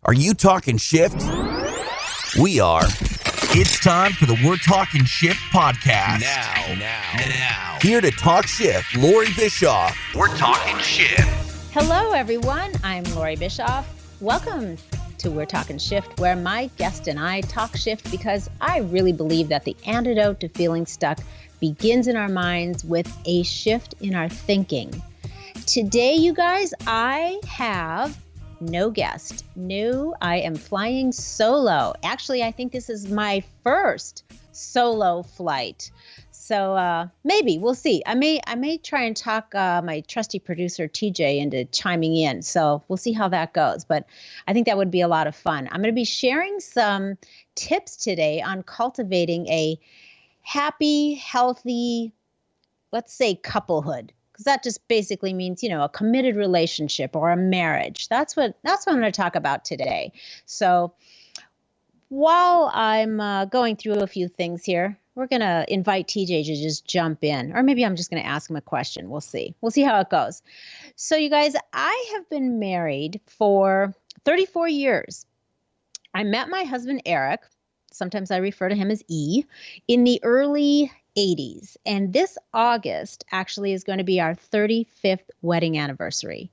Are you talking shift? We are. It's time for the We're Talking Shift podcast. Now. Here to talk shift, Loree Bischoff. We're Talking Shift. Hello, everyone. I'm Loree Bischoff. Welcome to We're Talking Shift, where my guest and I talk shift because I really believe that the antidote to feeling stuck begins in our minds with a shift in our thinking. Today, you guys, I have no guest. No, I am flying solo. Actually, I think this is my first solo flight. So maybe we'll see. I may try and talk my trusty producer TJ into chiming in. So we'll see how that goes. But I think that would be a lot of fun. I'm going to be sharing some tips today on cultivating a happy, healthy, let's say couplehood. Because that just basically means, a committed relationship or a marriage. That's what I'm going to talk about today. So while I'm going through a few things here, we're going to invite TJ to just jump in. Or maybe I'm just going to ask him a question. We'll see. We'll see how it goes. So you guys, I have been married for 34 years. I met my husband, Eric. Sometimes I refer to him as E, in the early 80s. And this August actually is going to be our 35th wedding anniversary.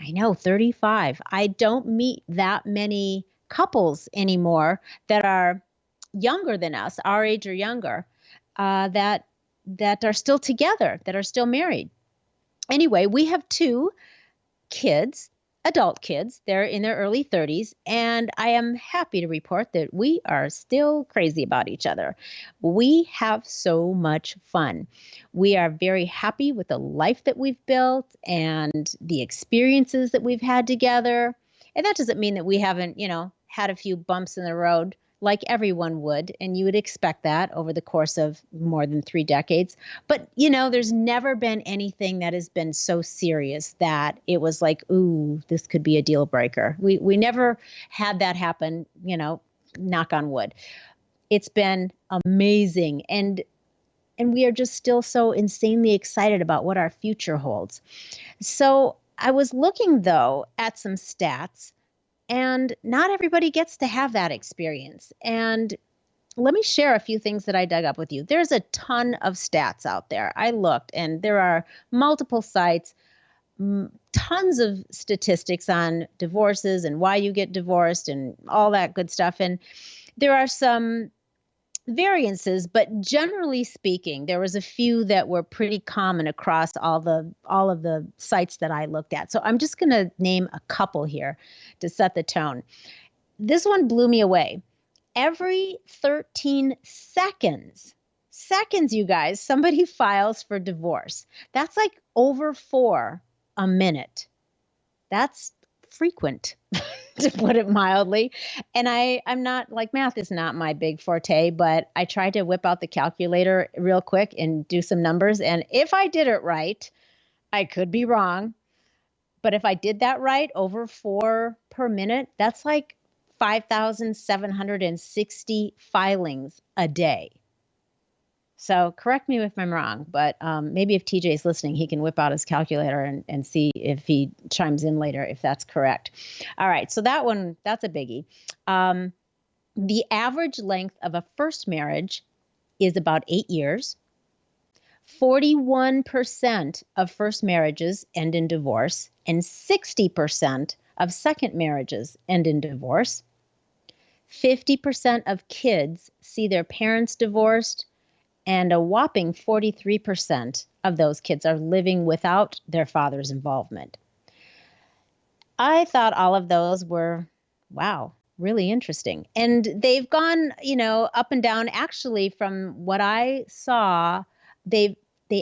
I know, 35. I don't meet that many couples anymore that are younger than us, our age or younger, that are still together, that are still married. Anyway, we have two kids, adult kids. They're in their early 30s, and I am happy to report that we are still crazy about each other. We have so much fun. We are very happy with the life that we've built and the experiences that we've had together. And that doesn't mean that we haven't, had a few bumps in the road like everyone would, and you would expect that over the course of more than 3 decades. But, there's never been anything that has been so serious that it was like, ooh, this could be a deal breaker. We never had that happen, knock on wood. It's been amazing. And we are just still so insanely excited about what our future holds. So I was looking, though, at some stats. And not everybody gets to have that experience. And let me share a few things that I dug up with you. There's a ton of stats out there. I looked, and there are multiple sites, tons of statistics on divorces and why you get divorced and all that good stuff. And there are some variances, but generally speaking, there was a few that were pretty common across all of the sites that I looked at. So I'm just going to name a couple here to set the tone. This one blew me away. Every 13 seconds, you guys, somebody files for divorce. That's like over 4 a minute. That's frequent, to put it mildly. And I'm not, like, math is not my big forte, but I tried to whip out the calculator real quick and do some numbers. And if I did it right, I could be wrong, but if I did that right, over 4 per minute, that's like 5,760 filings a day. So correct me if I'm wrong, but maybe if TJ is listening, he can whip out his calculator and see if he chimes in later, if that's correct. All right, so that's a biggie. The average length of a first marriage is about 8 years. 41% of first marriages end in divorce, and 60% of second marriages end in divorce. 50% of kids see their parents divorced, and a whopping 43% of those kids are living without their father's involvement. I thought all of those were, wow, really interesting. And they've gone, up and down. Actually, from what I saw, they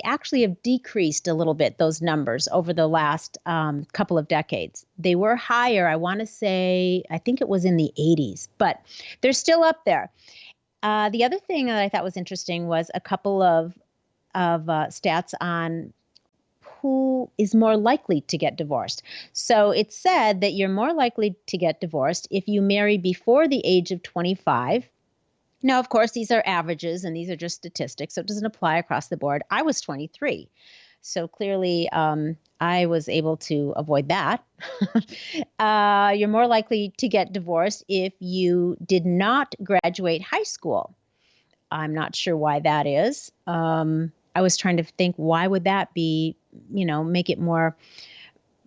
actually have decreased a little bit, those numbers, over the last couple of decades. They were higher, I want to say, I think it was in the 80s, but they're still up there. The other thing that I thought was interesting was a couple of stats on who is more likely to get divorced. So it said that you're more likely to get divorced if you marry before the age of 25. Now, of course, these are averages and these are just statistics, so it doesn't apply across the board. I was 23. So clearly, I was able to avoid that. You're more likely to get divorced if you did not graduate high school. I'm not sure why that is. I was trying to think, why would that be, make it more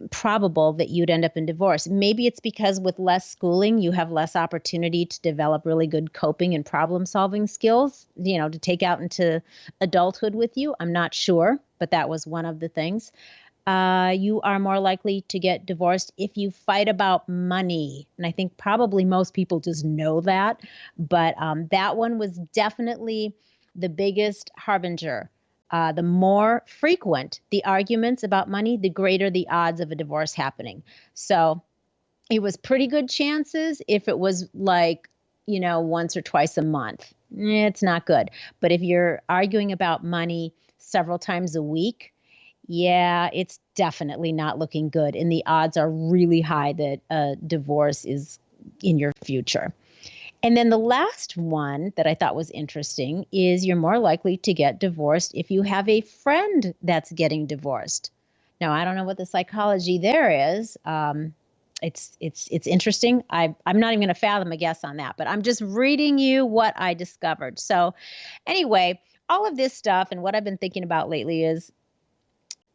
probable that you'd end up in divorce? Maybe it's because with less schooling, you have less opportunity to develop really good coping and problem solving skills, to take out into adulthood with you. I'm not sure, but that was one of the things. You are more likely to get divorced if you fight about money. And I think probably most people just know that. But that one was definitely the biggest harbinger. The more frequent the arguments about money, the greater the odds of a divorce happening. So it was pretty good chances if it was like, once or twice a month. It's not good. But if you're arguing about money several times a week, yeah, it's definitely not looking good. And the odds are really high that a divorce is in your future. And then the last one that I thought was interesting is you're more likely to get divorced if you have a friend that's getting divorced. Now, I don't know what the psychology there is. It's interesting. I'm not even going to fathom a guess on that, but I'm just reading you what I discovered. So anyway, all of this stuff and what I've been thinking about lately is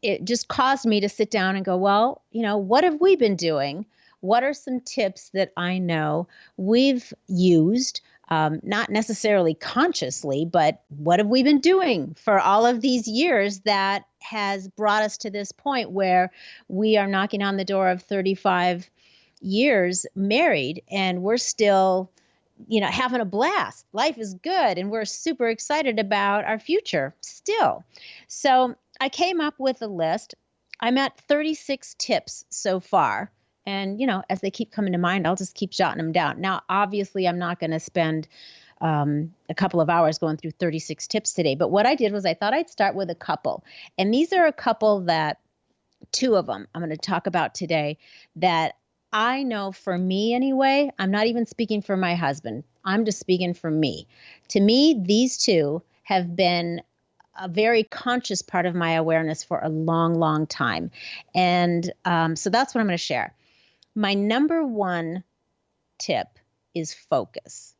it just caused me to sit down and go, well, what have we been doing? What are some tips that I know we've used, not necessarily consciously, but what have we been doing for all of these years that has brought us to this point where we are knocking on the door of 35 years married and we're still, having a blast. Life is good and we're super excited about our future still. So I came up with a list. I'm at 36 tips so far. And, as they keep coming to mind, I'll just keep jotting them down. Now, obviously, I'm not going to spend a couple of hours going through 36 tips today. But what I did was I thought I'd start with a couple. And these are a couple that, two of them I'm going to talk about today that I know for me anyway. I'm not even speaking for my husband. I'm just speaking for me. To me, these two have been a very conscious part of my awareness for a long, long time. And so that's what I'm going to share. My number one tip is focus.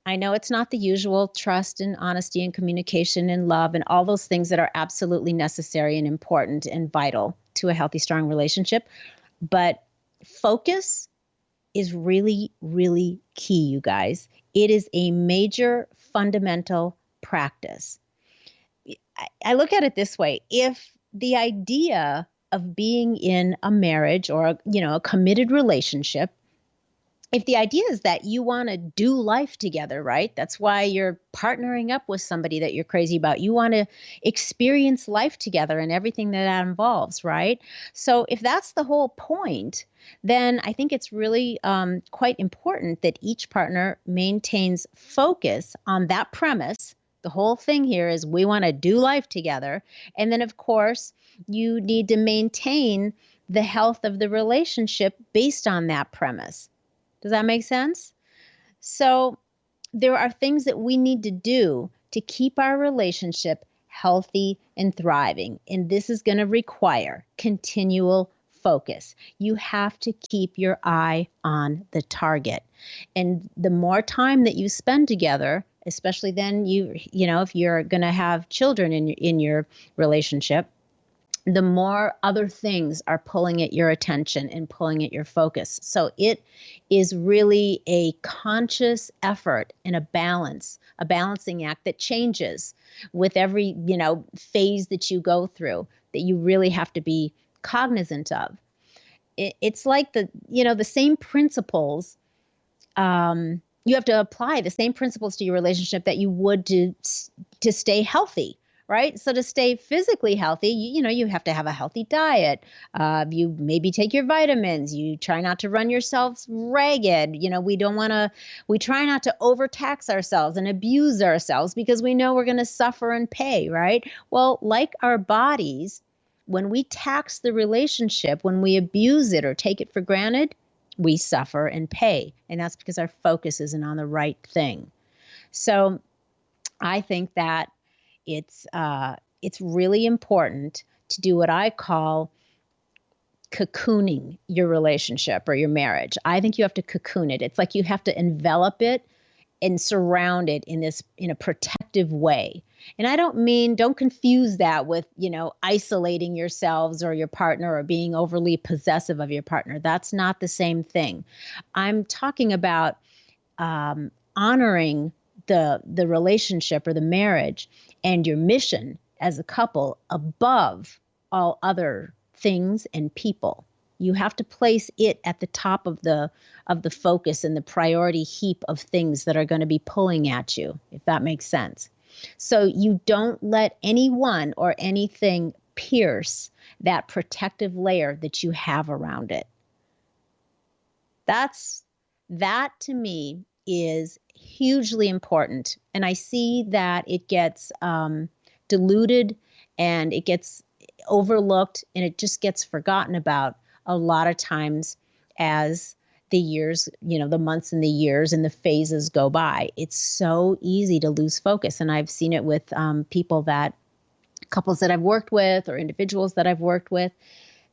I know it's not the usual trust and honesty and communication and love and all those things that are absolutely necessary and important and vital to a healthy, strong relationship. But focus is really, really key, you guys. It is a major fundamental practice. I look at it this way. If the idea of being in a marriage or, a committed relationship, if the idea is that you want to do life together, right? That's why you're partnering up with somebody that you're crazy about. You want to experience life together and everything that involves, right? So if that's the whole point, then I think it's really quite important that each partner maintains focus on that premise. The whole thing here is we want to do life together. And then, of course, you need to maintain the health of the relationship based on that premise. Does that make sense? So there are things that we need to do to keep our relationship healthy and thriving. And this is going to require continual focus. You have to keep your eye on the target. And the more time that you spend together, especially then if you're going to have children in your relationship, the more other things are pulling at your attention and pulling at your focus. So it is really a conscious effort and a balancing act that changes with every, phase that you go through, that you really have to be cognizant of. It's like the same principles. You have to apply the same principles to your relationship that you would to stay healthy. Right? So to stay physically healthy, you have to have a healthy diet. You maybe take your vitamins. You try not to run yourself ragged. We try not to overtax ourselves and abuse ourselves because we know we're going to suffer and pay, right? Well, like our bodies, when we tax the relationship, when we abuse it or take it for granted, we suffer and pay. And that's because our focus isn't on the right thing. So I think that it's really important to do what I call cocooning your relationship or your marriage. I think you have to cocoon it. It's like you have to envelop it and surround it in a protective way. And I don't confuse that with, isolating yourselves or your partner or being overly possessive of your partner. That's not the same thing. I'm talking about honoring the relationship or the marriage and your mission as a couple above all other things and people. You have to place it at the top of the focus and the priority heap of things that are going to be pulling at you, if that makes sense. So you don't let anyone or anything pierce that protective layer that you have around it. That to me is hugely important. And I see that it gets diluted and it gets overlooked and it just gets forgotten about a lot of times as the years, the months and the years and the phases go by. It's so easy to lose focus. And I've seen it with couples that I've worked with or individuals that I've worked with.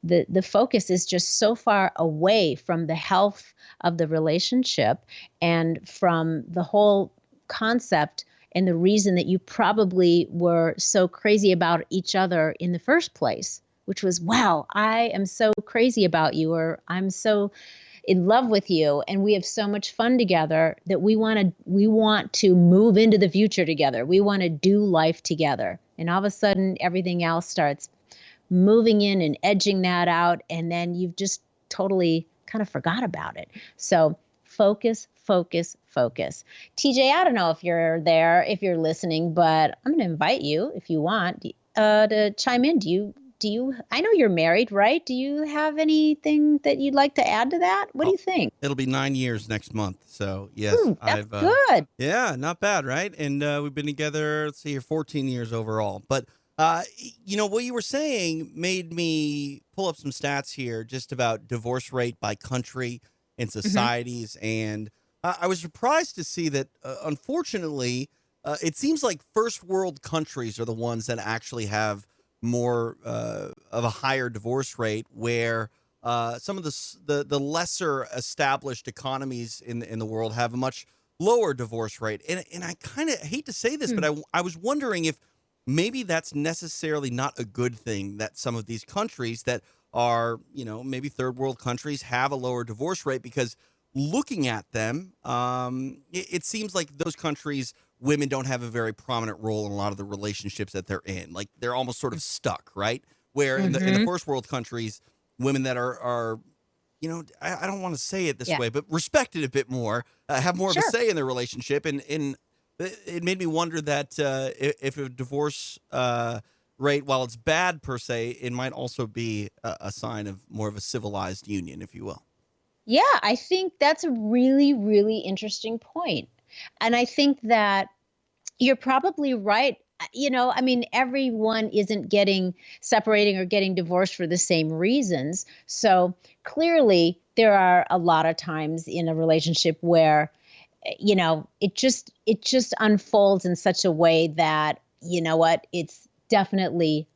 The focus is just so far away from the health of the relationship and from the whole concept and the reason that you probably were so crazy about each other in the first place, which was, wow, I am so crazy about you, or I'm so in love with you, and we have so much fun together that we want to move into the future together. We want to do life together. And all of a sudden, everything else starts moving in and edging that out, and then you've just totally kind of forgot about it. So focus, focus, focus. TJ, I don't know if you're there, if you're listening, but I'm going to invite you, if you want, to chime in. Do you, I know you're married, right? Do you have anything that you'd like to add to that? What do you think? It'll be 9 years next month. So yes, that's good. Yeah, not bad. Right. And we've been together, let's see here, 14 years overall. But what you were saying made me pull up some stats here just about divorce rate by country and societies. And I was surprised to see that, unfortunately, it seems like first world countries are the ones that actually have more of a higher divorce rate, where some of the lesser established economies in the world have a much lower divorce rate. And I kind of hate to say this, but I was wondering if maybe that's necessarily not a good thing, that some of these countries that are, maybe third world countries have a lower divorce rate, because looking at them, it seems like those countries, women don't have a very prominent role in a lot of the relationships that they're in. Like, they're almost sort of stuck, right? Where in the first world countries, women that are I don't want to say it this way, but respected a bit more, have more of a say in their relationship. And it made me wonder that if a divorce rate, while it's bad per se, it might also be a sign of more of a civilized union, if you will. Yeah, I think that's a really, really interesting point. And I think that you're probably right. Everyone isn't separating or getting divorced for the same reasons. So clearly there are a lot of times in a relationship where, it just unfolds in such a way that, it's definitely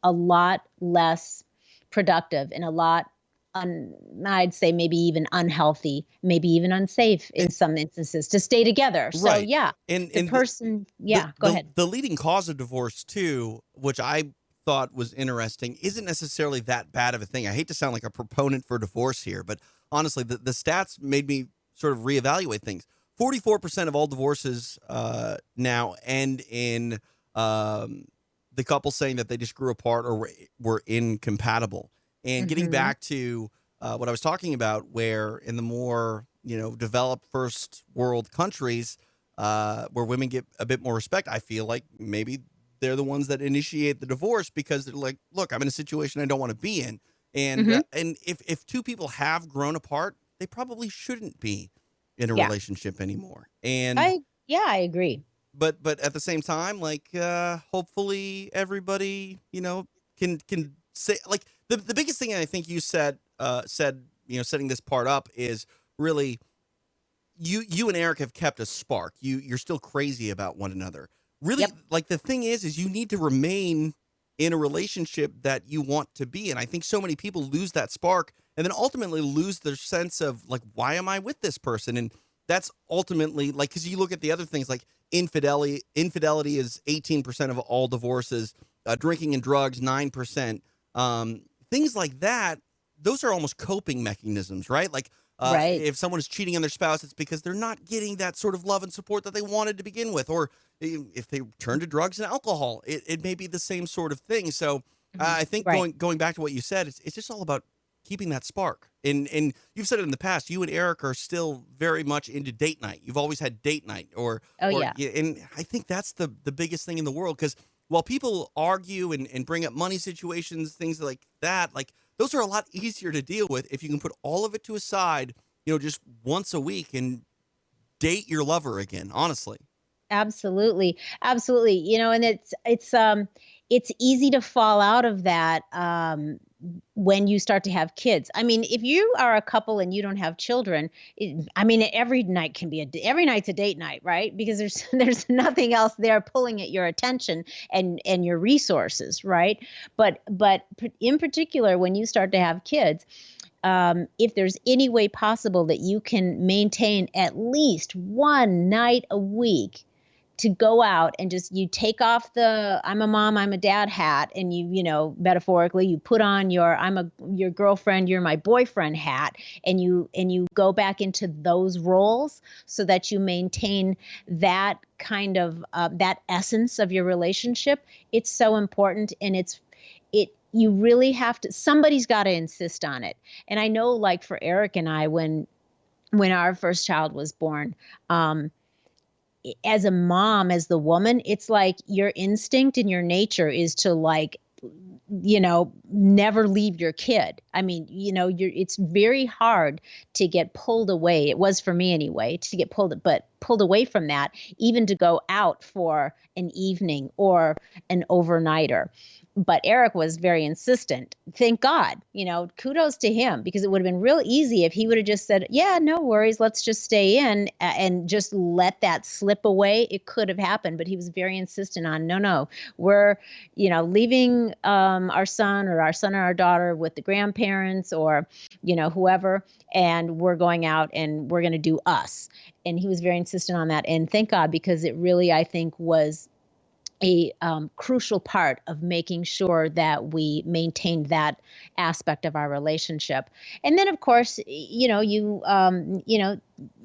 a lot less productive and a lot, I'd say maybe even unhealthy, maybe even unsafe in some instances to stay together. So right. Yeah, and go ahead. The leading cause of divorce too, which I thought was interesting, isn't necessarily that bad of a thing. I hate to sound like a proponent for divorce here, but honestly, the stats made me sort of reevaluate things. 44% of all divorces now end in the couple saying that they just grew apart or were incompatible. And getting back to what I was talking about, where in the more, developed first world countries where women get a bit more respect, I feel like maybe they're the ones that initiate the divorce, because they're like, look, I'm in a situation I don't want to be in. And and if two people have grown apart, they probably shouldn't be in a relationship anymore. And I agree. But at the same time, like, hopefully everybody, can say, like, the biggest thing I think you said, setting this part up is really you and Eric have kept a spark. You're still crazy about one another. Really, like, the thing is you need to remain in a relationship that you want to be in. I think so many people lose that spark and then ultimately lose their sense of like, why am I with this person? And that's ultimately like, because you look at the other things like infidelity. Infidelity is 18% of all divorces. Drinking and drugs, 9%. Things like that. Those are almost coping mechanisms, right? Like Right. if someone is cheating on their spouse, it's because they're not getting that sort of love and support that they wanted to begin with. Or if they turn to drugs and alcohol, it may be the same sort of thing. So I think Right. going back to what you said, it's just all about keeping that spark. And you've said it in the past. You and Eric are still very much into date night. You've always had date night, Oh, yeah. and I think that's the biggest thing in the world, because while people argue and bring up money situations, things like that, like those are a lot easier to deal with if you can put all of it to a side, just once a week and date your lover again, honestly. Absolutely. Absolutely. And it's easy to fall out of that when you start to have kids. I mean, if you are a couple and you don't have children, I mean, every night's a date night, right? Because there's nothing else there pulling at your attention and your resources, right? But in particular, when you start to have kids, if there's any way possible that you can maintain at least one night a week to go out and just you take off the I'm a mom, I'm a dad hat, and metaphorically you put on your your girlfriend, you're my boyfriend hat, and you go back into those roles so that you maintain that kind of that essence of your relationship. It's so important, and you really have to, somebody's got to insist on it. And I know, like for Eric and I, when our first child was born, as a mom, as the woman, it's like your instinct and your nature is to never leave your kid. I mean, it's very hard to get pulled away. It was for me anyway, to get pulled away from that, even to go out for an evening or an overnighter. But Eric was very insistent. Thank God, kudos to him, because it would have been real easy if he would have just said, yeah, no worries, let's just stay in and just let that slip away. It could have happened, but he was very insistent on, no, we're, leaving our son or our daughter with the grandparents or, whoever, and we're going out and we're going to do us. And he was very insistent on that. And thank God, because it really, I think, was a crucial part of making sure that we maintained that aspect of our relationship. And then, of course,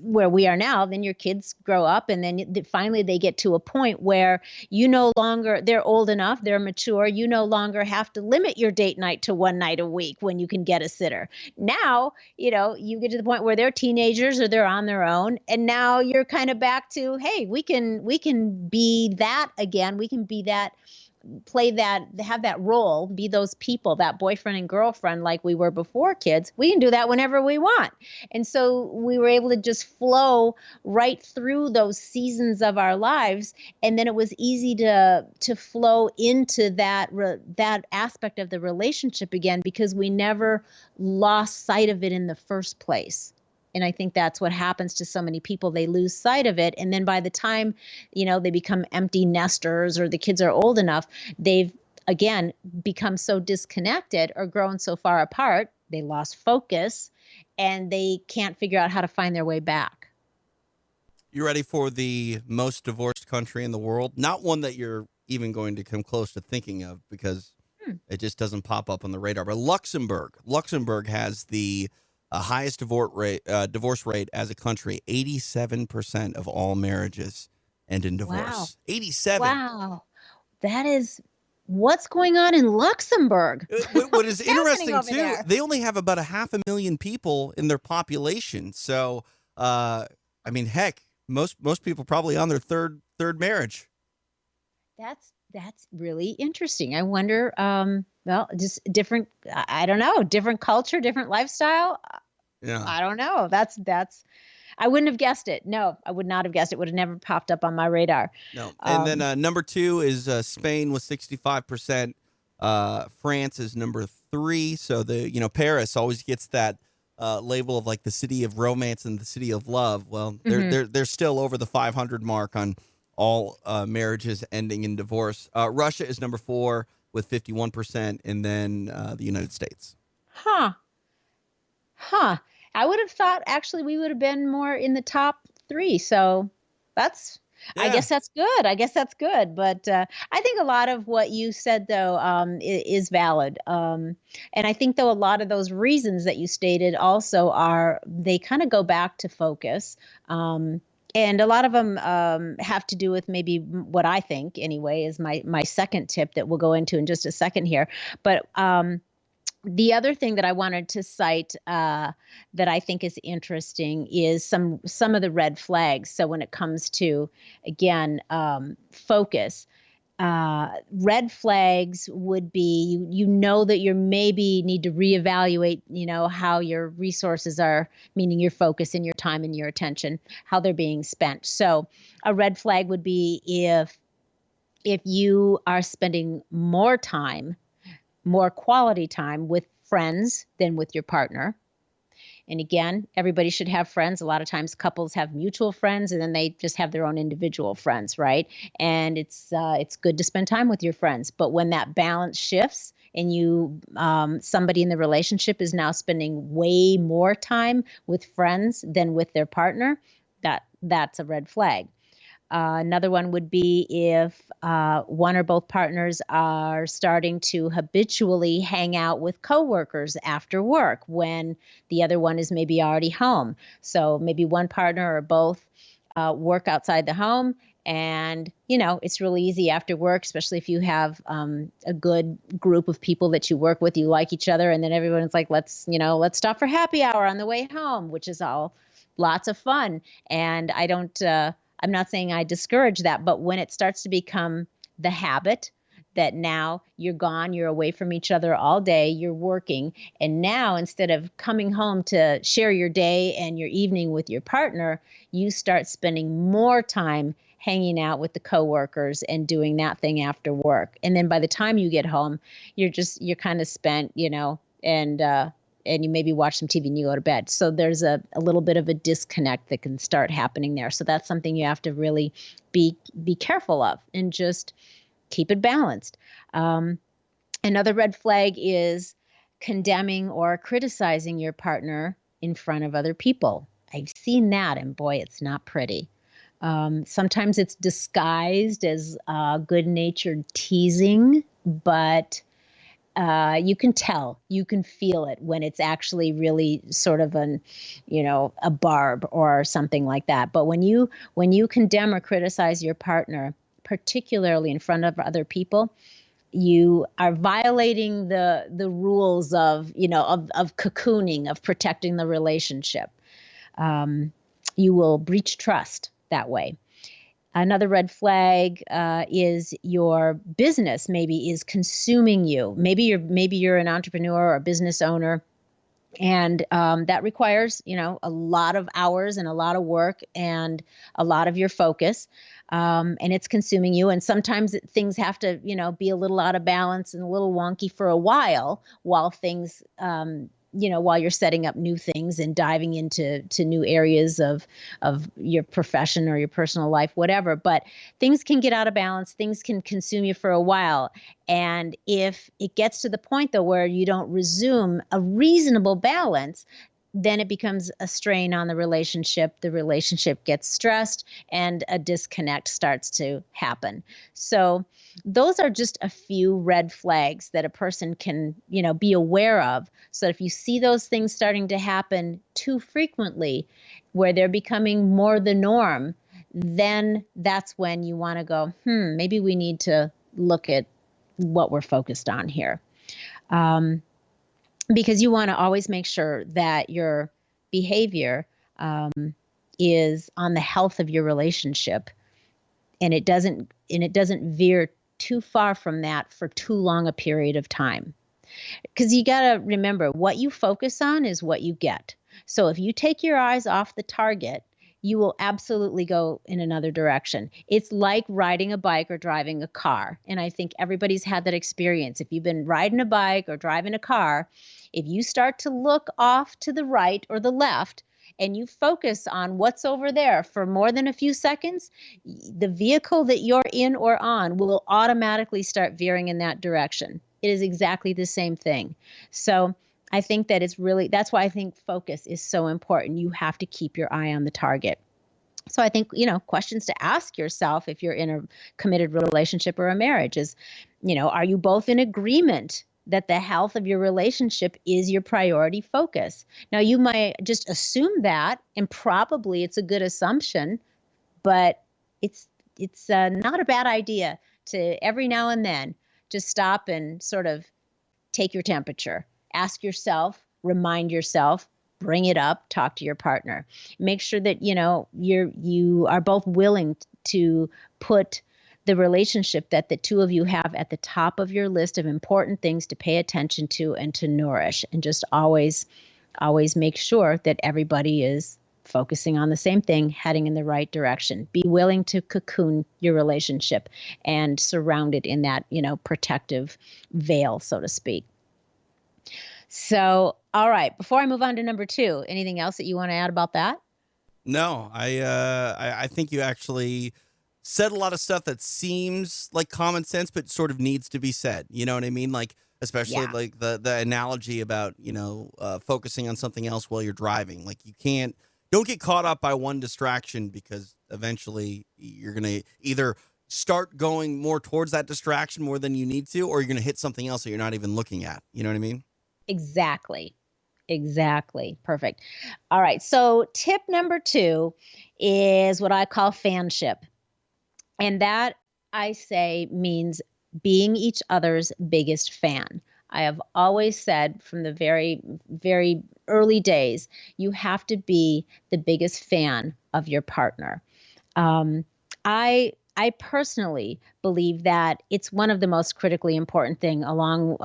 where we are now, then your kids grow up, and then finally they get to a point where they're old enough, they're mature, you no longer have to limit your date night to one night a week when you can get a sitter. Now, you get to the point where they're teenagers or they're on their own, and now you're kind of back to, hey, we can be that again. We can be that, play that, have that role, be those people, that boyfriend and girlfriend like we were before kids. We can do that whenever we want. And so we were able to just flow right through those seasons of our lives. And then it was easy to flow into that aspect of the relationship again, because we never lost sight of it in the first place. And I think that's what happens to so many people. They lose sight of it. And then by the time, they become empty nesters or the kids are old enough, they've, again, become so disconnected or grown so far apart, they lost focus and they can't figure out how to find their way back. You ready for the most divorced country in the world? Not one that you're even going to come close to thinking of, because it just doesn't pop up on the radar. But Luxembourg. Luxembourg has the highest divorce rate as a country. 87% of all marriages end in divorce. Wow. 87. Wow. That is what's going on in Luxembourg. What is interesting too, there? they only have about 500,000 people in their population. So, heck, most people probably on their third marriage. That's really interesting. I wonder, just different, I don't know, different culture, different lifestyle. Yeah. I don't know. That's, I wouldn't have guessed it. No, I would not have guessed it. Would have never popped up on my radar. No. And then number 2 is Spain with 65%. France is number 3. So Paris always gets that label of like the city of romance and the city of love. Well, they're still over the 500 mark on all marriages ending in divorce. Russia is number 4. with 51%, and then the United States. Huh. Huh. I would have thought actually we would have been more in the top 3. So that's, I Yeah. guess that's good. I guess that's good. But I think a lot of what you said, though, is valid. And I think, though, a lot of those reasons that you stated also they kind of go back to focus. And a lot of them have to do with maybe what I think, anyway, is my second tip that we'll go into in just a second here. But the other thing that I wanted to cite that I think is interesting is some of the red flags. So when it comes to, again, focus, red flags would be you know that you maybe need to reevaluate, how your resources are, meaning your focus and your time and your attention, how they're being spent. So a red flag would be if you are spending more quality time with friends than with your partner. And again, everybody should have friends. A lot of times couples have mutual friends and then they just have their own individual friends, right? And it's good to spend time with your friends. But when that balance shifts and somebody in the relationship is now spending way more time with friends than with their partner, that's a red flag. Another one would be if one or both partners are starting to habitually hang out with coworkers after work when the other one is maybe already home. So maybe one partner or both work outside the home. And, it's really easy after work, especially if you have a good group of people that you work with, you like each other. And then everyone's like, let's stop for happy hour on the way home, which is all lots of fun. And I'm not saying I discourage that, but when it starts to become the habit that now you're gone, you're away from each other all day, you're working, and now instead of coming home to share your day and your evening with your partner, you start spending more time hanging out with the coworkers and doing that thing after work. And then by the time you get home, you're kind of spent, and you maybe watch some TV and you go to bed. So there's a little bit of a disconnect that can start happening there. So that's something you have to really be careful of and just keep it balanced. Another red flag is condemning or criticizing your partner in front of other people. I've seen that, and boy, it's not pretty. Sometimes it's disguised as good-natured teasing, but you can tell, you can feel it when it's actually really sort of a barb or something like that. But when you condemn or criticize your partner, particularly in front of other people, you are violating the rules of cocooning, of protecting the relationship. You will breach trust that way. Another red flag is your business maybe is consuming you. Maybe you're an entrepreneur or a business owner, and that requires a lot of hours and a lot of work and a lot of your focus, and it's consuming you. And sometimes things have to be a little out of balance and a little wonky for a while things. While you're setting up new things and diving into new areas of your profession or your personal life, whatever. But things can get out of balance. Things can consume you for a while. And if it gets to the point, though, where you don't resume a reasonable balance, then it becomes a strain on the relationship. The relationship gets stressed and a disconnect starts to happen. So those are just a few red flags that a person can, be aware of. So if you see those things starting to happen too frequently, where they're becoming more the norm, then that's when you want to go, maybe we need to look at what we're focused on here. Because you want to always make sure that your behavior is on the health of your relationship, and it doesn't veer too far from that for too long a period of time. Because you got to remember, what you focus on is what you get. So if you take your eyes off the target, you will absolutely go in another direction. It's like riding a bike or driving a car. And I think everybody's had that experience. If you've been riding a bike or driving a car, if you start to look off to the right or the left and you focus on what's over there for more than a few seconds, the vehicle that you're in or on will automatically start veering in that direction. It is exactly the same thing. So I think that that's why I think focus is so important. You have to keep your eye on the target. So I think, questions to ask yourself if you're in a committed relationship or a marriage is, are you both in agreement that the health of your relationship is your priority focus? Now, you might just assume that, and probably it's a good assumption, but it's not a bad idea to every now and then just stop and sort of take your temperature. Ask yourself, remind yourself, bring it up, talk to your partner. Make sure that, you are both willing to put the relationship that the two of you have at the top of your list of important things to pay attention to and to nourish. And just always make sure that everybody is focusing on the same thing, heading in the right direction. Be willing to cocoon your relationship and surround it in that, protective veil, so to speak. So, all right, before I move on to number 2, anything else that you want to add about that? No, I think you actually said a lot of stuff that seems like common sense, but sort of needs to be said. You know what I mean? Like, especially like the analogy about, focusing on something else while you're driving. Like, don't get caught up by one distraction, because eventually you're going to either start going more towards that distraction more than you need to, or you're going to hit something else that you're not even looking at. You know what I mean? Exactly. Perfect. All right. So tip number 2 is what I call fanship. And that, I say, means being each other's biggest fan. I have always said from the very, very early days, you have to be the biggest fan of your partner. I personally believe that it's one of the most critically important thing, along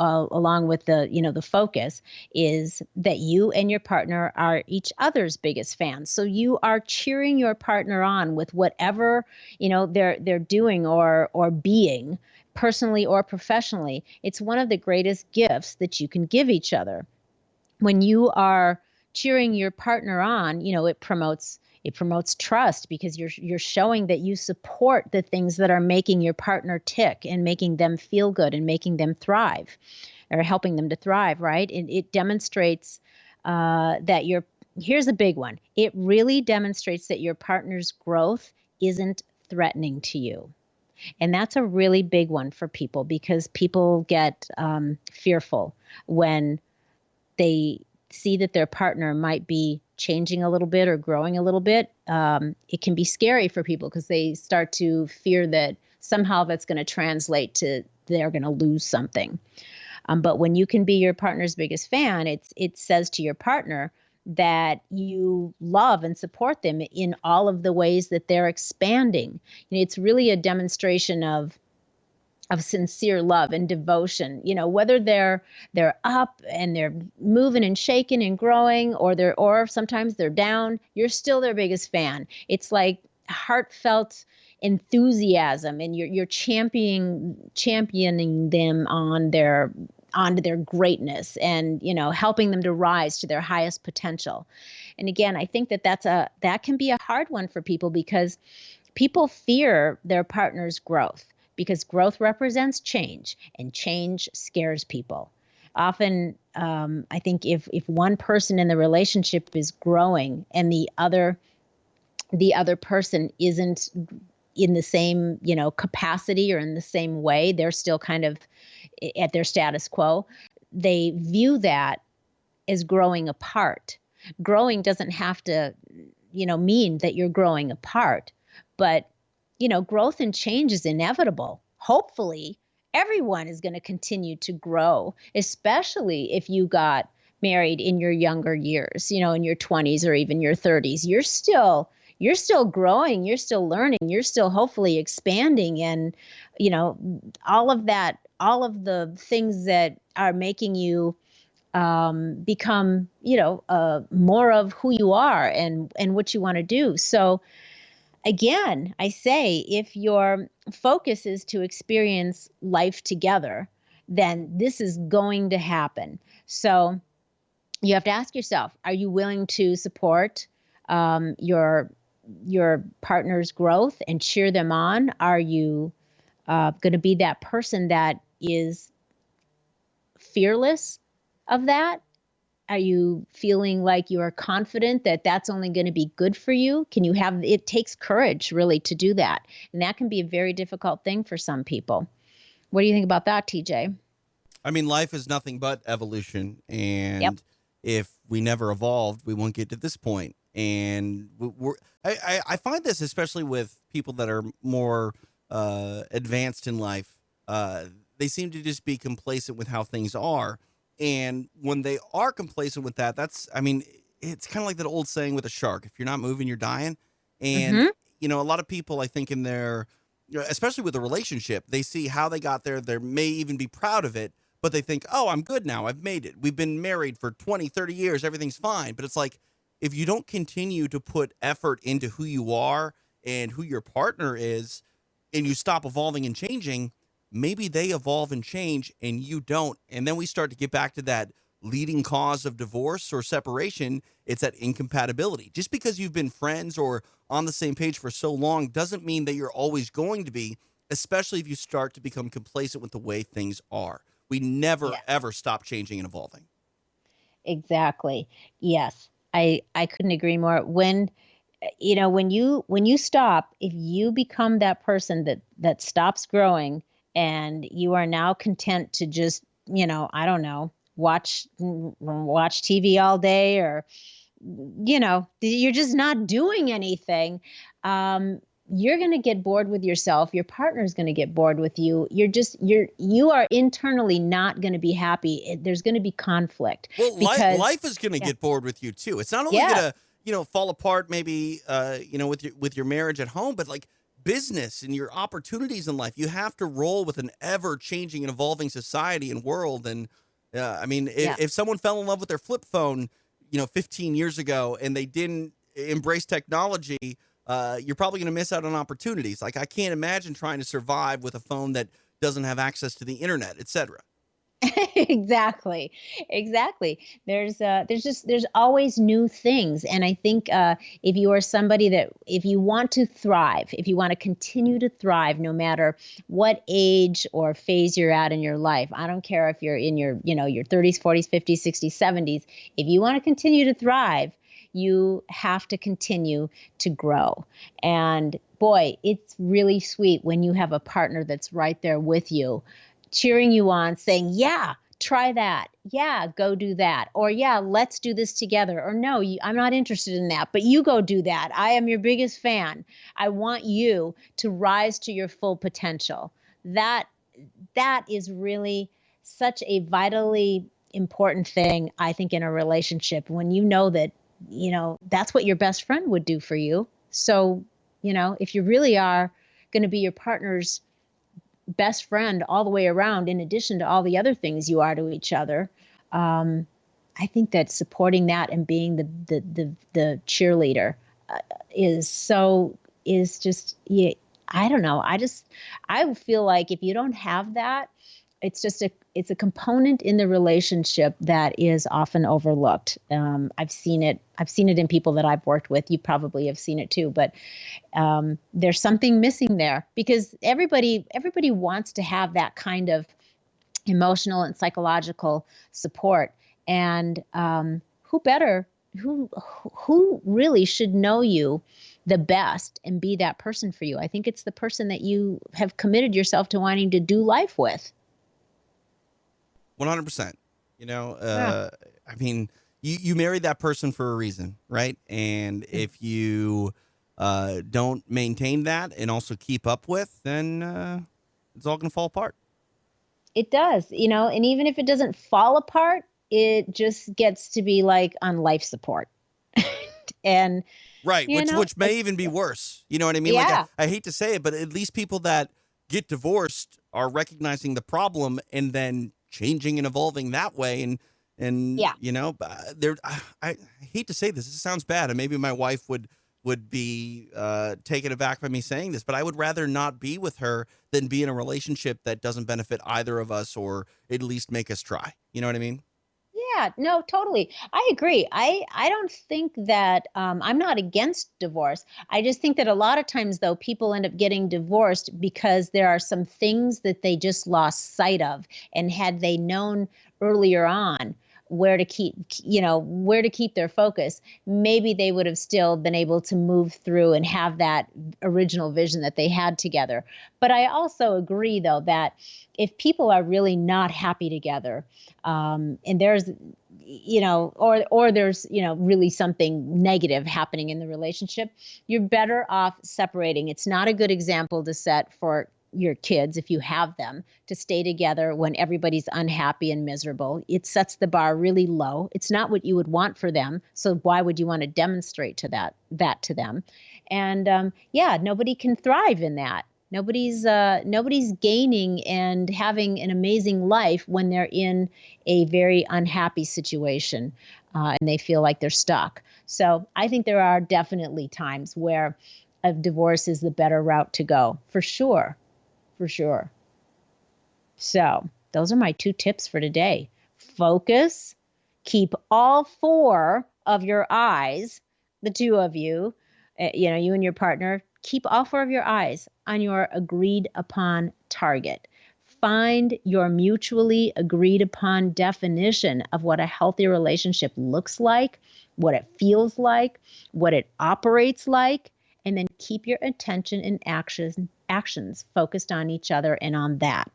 with the focus, is that you and your partner are each other's biggest fans. So you are cheering your partner on with whatever they're doing or being, personally or professionally. It's one of the greatest gifts that you can give each other. When you are cheering your partner on, it promotes trust, because you're showing that you support the things that are making your partner tick and making them feel good and making them thrive, or helping them to thrive, right? It demonstrates that here's a big one. It really demonstrates that your partner's growth isn't threatening to you. And that's a really big one for people, because people get fearful when they see that their partner might be changing a little bit or growing a little bit. It can be scary for people, because they start to fear that somehow that's going to translate to they're going to lose something. But when you can be your partner's biggest fan, it says to your partner that you love and support them in all of the ways that they're expanding. It's really a demonstration of sincere love and devotion. Whether they're up and they're moving and shaking and growing, or sometimes they're down, you're still their biggest fan. It's like heartfelt enthusiasm, and you're championing them onto their greatness, and helping them to rise to their highest potential. And again, I think that can be a hard one for people, because people fear their partner's growth, because growth represents change, and change scares people. Often, I think if one person in the relationship is growing and the other person isn't in the same, capacity or in the same way, they're still kind of at their status quo, they view that as growing apart. Growing doesn't have to, mean that you're growing apart, but growth and change is inevitable. Hopefully, everyone is going to continue to grow, especially if you got married in your younger years, in your 20s or even your 30s. You're still growing, you're still learning, you're still hopefully expanding, and all of the things that are making you become more of who you are and what you want to do. So again, I say, if your focus is to experience life together, then this is going to happen. So you have to ask yourself, are you willing to support your partner's growth and cheer them on? Are you going to be that person that is fearless of that? Are you feeling like you are confident that that's only going to be good for you? It takes courage really to do that. And that can be a very difficult thing for some people. What do you think about that, TJ? I mean, life is nothing but evolution. Yep. And if we never evolved, we won't get to this point. And I find this, especially with people that are more advanced in life, they seem to just be complacent with how things are. And when they are complacent with that, it's kind of like that old saying with a shark: if you're not moving, you're dying. And, a lot of people, I think, in their, especially with a relationship, they see how they got there. They may even be proud of it, but they think, oh, I'm good now. I've made it. We've been married for 20, 30 years. Everything's fine. But it's like, if you don't continue to put effort into who you are and who your partner is, and you stop evolving and changing, maybe they evolve and change and you don't. And then we start to get back to that leading cause of divorce or separation. It's that incompatibility. Just because you've been friends or on the same page for so long doesn't mean that you're always going to be, especially if you start to become complacent with the way things are. We never, ever stop changing and evolving. Exactly. Yes. I couldn't agree more. When you stop, if you become that person that stops growing, and you are now content to just, I don't know, watch TV all day, or, you're just not doing anything. You're going to get bored with yourself. Your partner's going to get bored with you. You are internally not going to be happy. There's going to be conflict. Well, life is going to get bored with you too. It's not only going to, fall apart maybe, with your marriage at home, but like business and your opportunities in life. You have to roll with an ever-changing and evolving society and world. And if someone fell in love with their flip phone, 15 years ago, and they didn't embrace technology, you're probably going to miss out on opportunities. Like, I can't imagine trying to survive with a phone that doesn't have access to the internet, et cetera. Exactly. There's always new things. And I think if you are somebody if you want to thrive, if you want to continue to thrive, no matter what age or phase you're at in your life, I don't care if you're in your 30s, 40s, 50s, 60s, 70s, if you want to continue to thrive, you have to continue to grow. And boy, it's really sweet when you have a partner that's right there with you, cheering you on, saying, yeah, try that. Yeah, go do that. Or yeah, let's do this together. Or no, I'm not interested in that, but you go do that. I am your biggest fan. I want you to rise to your full potential. That is really such a vitally important thing, I think, in a relationship, when you know that, that's what your best friend would do for you. So, if you really are going to be your partner's best friend all the way around, in addition to all the other things you are to each other, I think that supporting that and being the cheerleader is just, I don't know. I feel like if you don't have that, it's a component in the relationship that is often overlooked. I've seen it in people that I've worked with. You probably have seen it too, but there's something missing there, because everybody wants to have that kind of emotional and psychological support. And who really should know you the best and be that person for you? I think it's the person that you have committed yourself to wanting to do life with. 100%. I mean, you married that person for a reason, right? And if you don't maintain that and also keep up with, then it's all going to fall apart. It does, and even if it doesn't fall apart, it just gets to be like on life support. And right, which may even be worse. You know what I mean? Yeah. Like, I hate to say it, but at least people that get divorced are recognizing the problem and then changing and evolving that way. And I hate to say this. It sounds bad, and maybe my wife would be taken aback by me saying this, but I would rather not be with her than be in a relationship that doesn't benefit either of us, or at least make us try. You know what I mean? Yeah, no, totally. I agree. I don't think that I'm not against divorce. I just think that a lot of times, though, people end up getting divorced because there are some things that they just lost sight of. And had they known earlier on where to keep their focus, maybe they would have still been able to move through and have that original vision that they had together. But I also agree, though, that if people are really not happy together, and there's, or there's, really something negative happening in the relationship, you're better off separating. It's not a good example to set for your kids, if you have them, to stay together when everybody's unhappy and miserable. It sets the bar really low. It's not what you would want for them. So why would you want to demonstrate that to them? And nobody can thrive in that. Nobody's gaining and having an amazing life when they're in a very unhappy situation and they feel like they're stuck. So I think there are definitely times where a divorce is the better route to go, for sure. For sure. So those are my 2 tips for today. Focus, keep all 4 of your eyes, the 2 of you, you and your partner, keep all 4 of your eyes on your agreed upon target. Find your mutually agreed upon definition of what a healthy relationship looks like, what it feels like, what it operates like, and then keep your attention and actions focused on each other and on that.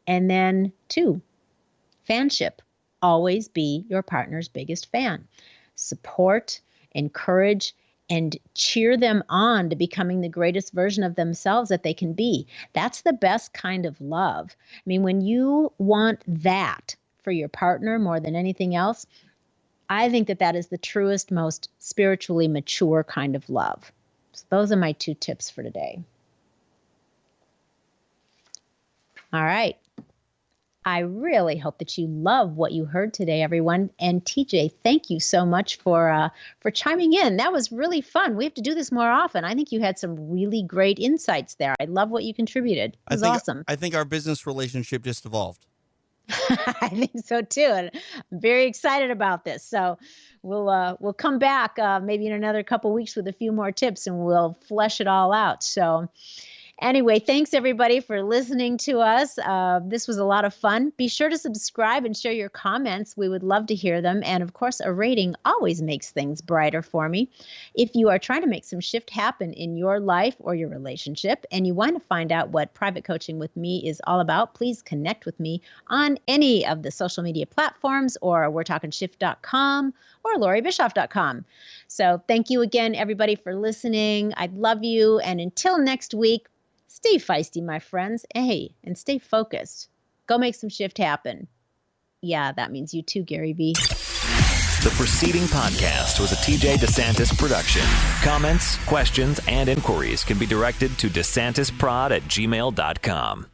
And then 2, fanship. Always be your partner's biggest fan. Support, encourage, and cheer them on to becoming the greatest version of themselves that they can be. That's the best kind of love. I mean, when you want that for your partner more than anything else, I think that is the truest, most spiritually mature kind of love. So those are my 2 tips for today. All right. I really hope that you love what you heard today, everyone. And TJ, thank you so much for chiming in. That was really fun. We have to do this more often. I think you had some really great insights there. I love what you contributed. It was awesome. I think our business relationship just evolved. I think so too, and I'm very excited about this. So we'll come back maybe in another couple weeks with a few more tips, and we'll flesh it all out. So anyway, thanks everybody for listening to us. This was a lot of fun. Be sure to subscribe and share your comments. We would love to hear them. And of course, a rating always makes things brighter for me. If you are trying to make some shift happen in your life or your relationship, and you want to find out what private coaching with me is all about, please connect with me on any of the social media platforms, or we'retalkingshift.com or LoreeBischoff.com. So thank you again, everybody, for listening. I love you. And until next week, stay feisty, my friends. Hey, and stay focused. Go make some shift happen. Yeah, that means you too, Gary Vee. The preceding podcast was a TJ DeSantis production. Comments, questions, and inquiries can be directed to DeSantisProd@gmail.com.